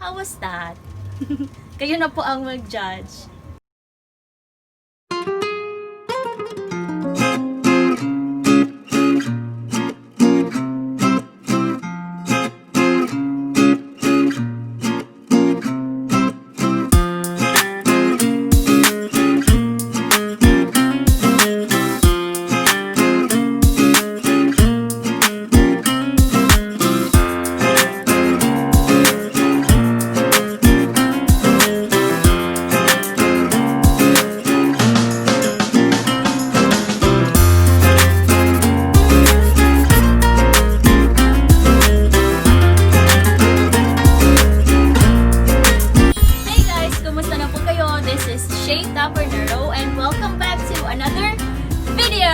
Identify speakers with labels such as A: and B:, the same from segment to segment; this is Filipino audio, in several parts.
A: How was that? Kayo na po ang mag-judge. And welcome back to another video!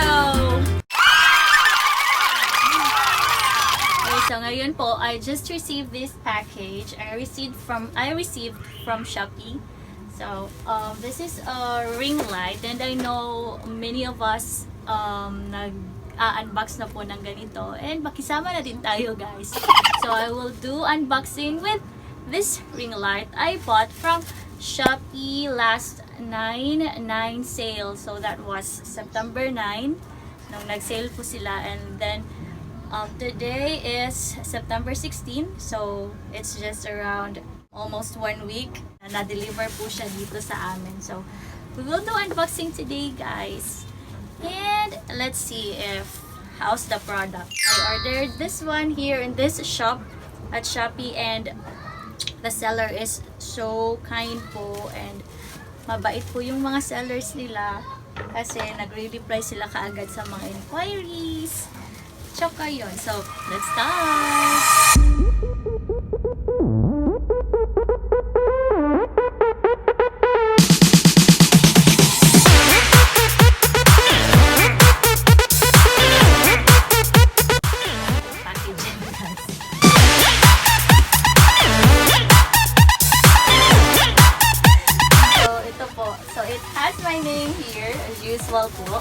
A: Okay, so ngayon po, I just received this package. I received from Shopee. So, this is a ring light and I know many of us nag-unbox na po ng ganito and makisama na din tayo, guys. So, I will do unboxing with this ring light I bought from Shopee last 9/9 sale. So that was September 9 nung nag-sale po sila, and then today is September 16, so it's just around almost 1 week na na-deliver po siya dito sa amin. So we will do unboxing today, guys, and let's see if how's the product. I ordered this one here in this shop at Shopee, and the seller is so kind po and mabait po yung mga sellers nila kasi nagre-reply sila kaagad sa mga inquiries. Tsaka yun. So, let's start! My name here as usual po,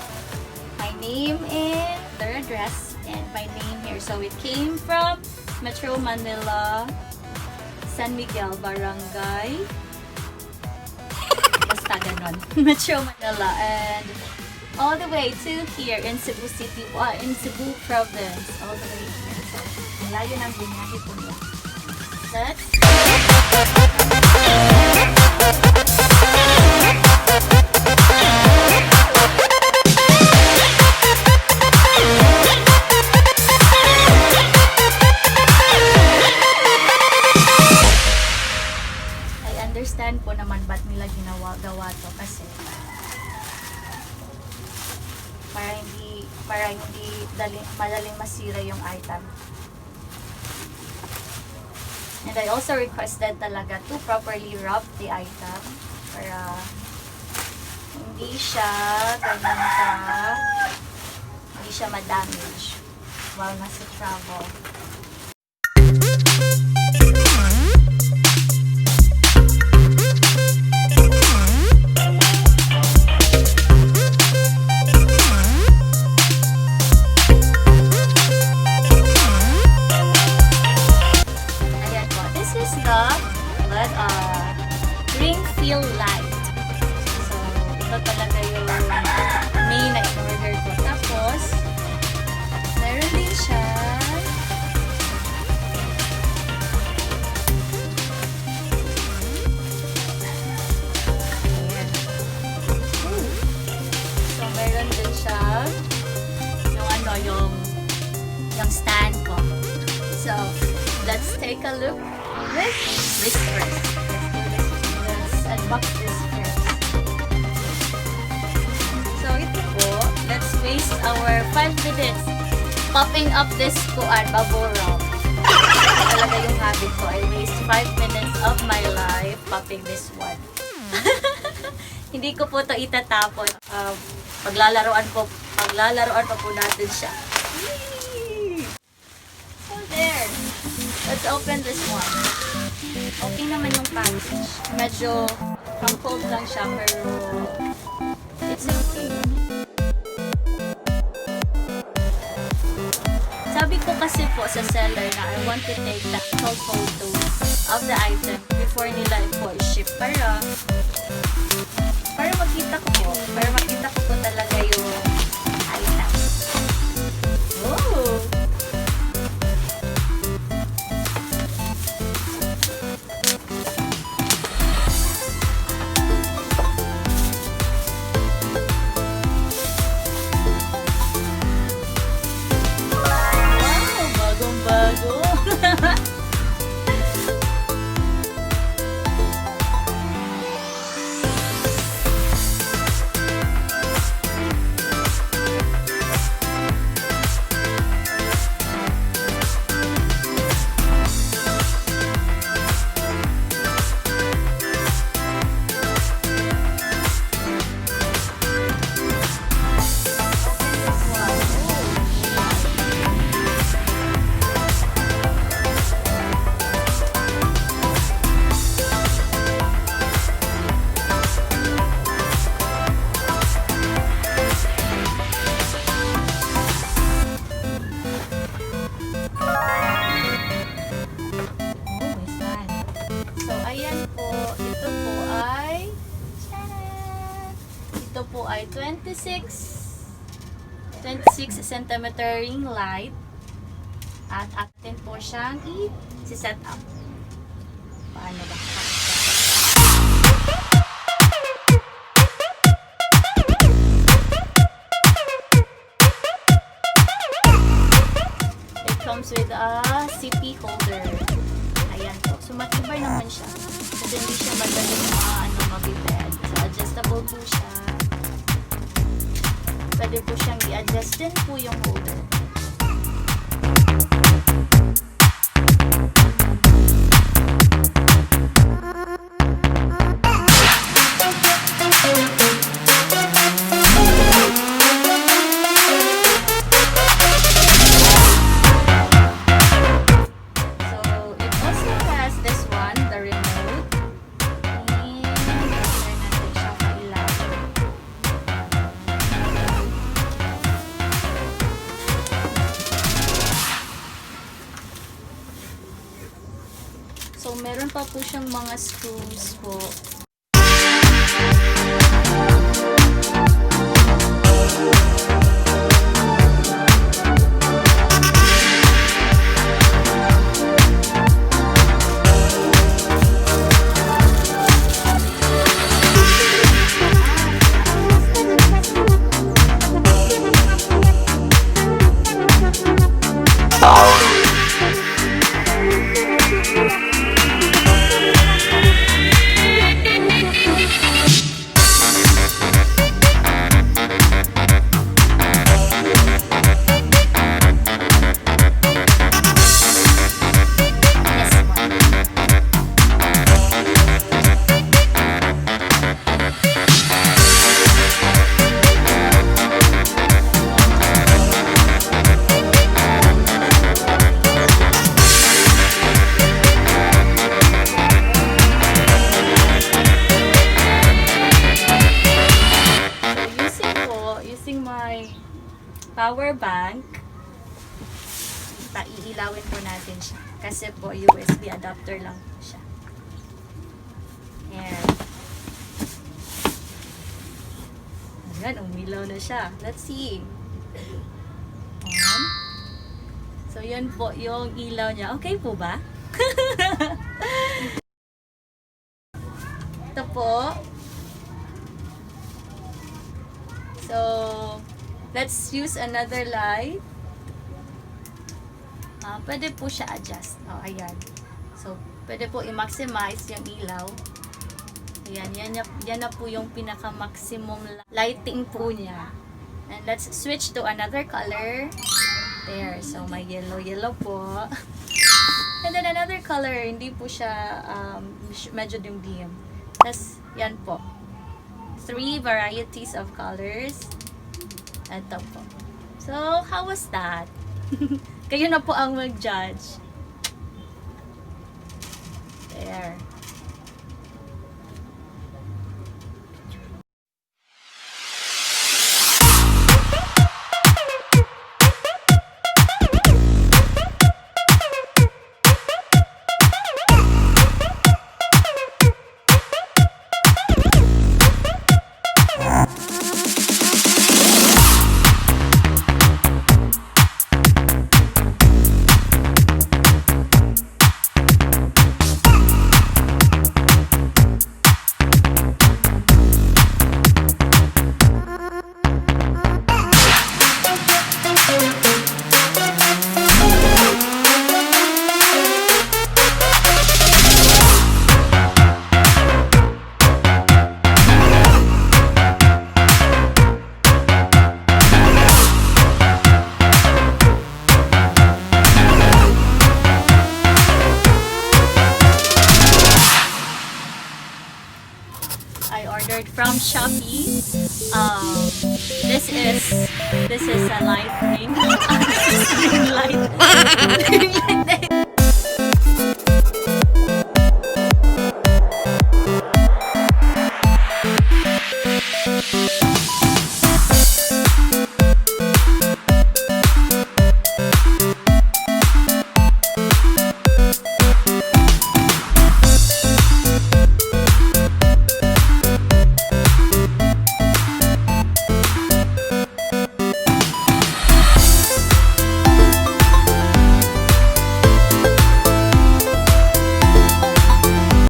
A: my name and their address and my name here. So it came from Metro Manila, San Miguel Barangay, basta ganon, Metro Manila, and all the way to here in Cebu City, in Cebu Province, all the way here. So layo ng binahe po niya. Let's understand po naman ba't nila gawa to, kasi para hindi madaling masira yung item. And I also requested talaga to properly wrap the item para hindi siya ma-damage while nasa travel. Ring feel light. So, ito talaga yung main na in-order ko. Tapos, meron din siya ayan. So, meron din siya yung stand ko. So, let's take a look with this first. Let's unbox this first. So ito po, let's waste our 5 minutes popping up this bubble wrap. Talaga yung habit ko. I waste 5 minutes of my life popping this one. Hindi ko po to itatapon. Paglalaroan pa po natin siya. So there. Let's open this one. Okay naman yung package. Medyo cold lang siya, pero it's okay. Sabi ko kasi po sa seller na I want to take the actual photos of the item before nila po i-ship para makita ko po talaga yung item. Oh! Ito po ay 26 centimeter ring light at atin po siyang i-set up. Paano ba? It comes with a CP holder. Ayan po. So matibay naman siya. Kasi hindi siya madaling mabibed. So adjustable po siya. Pwede po siyang i-adjust din po yung holder. So, meron pa po siyang mga screws po. Power bank, iilawin po natin siya kasi po USB adapter lang po siya. Ayan, umilaw na siya. Let's see. Ayan. So yun po yung ilaw niya. Okay po ba? Ito po. So let's use another light. Pwede po siya adjust. Ayan. So, pwede po i-maximize yung ilaw. Ayan, yan na po yung pinaka-maximum lighting po niya. And let's switch to another color. There. So, may yellow po. And then another color. Hindi po siya medyo dim-dim. Tapos, yan po. 3 varieties of colors. Ito po. So, how was that? Kayo na po ang mag-judge. There. I ordered from Shopee. This is a light ring. Ring light. Ring light.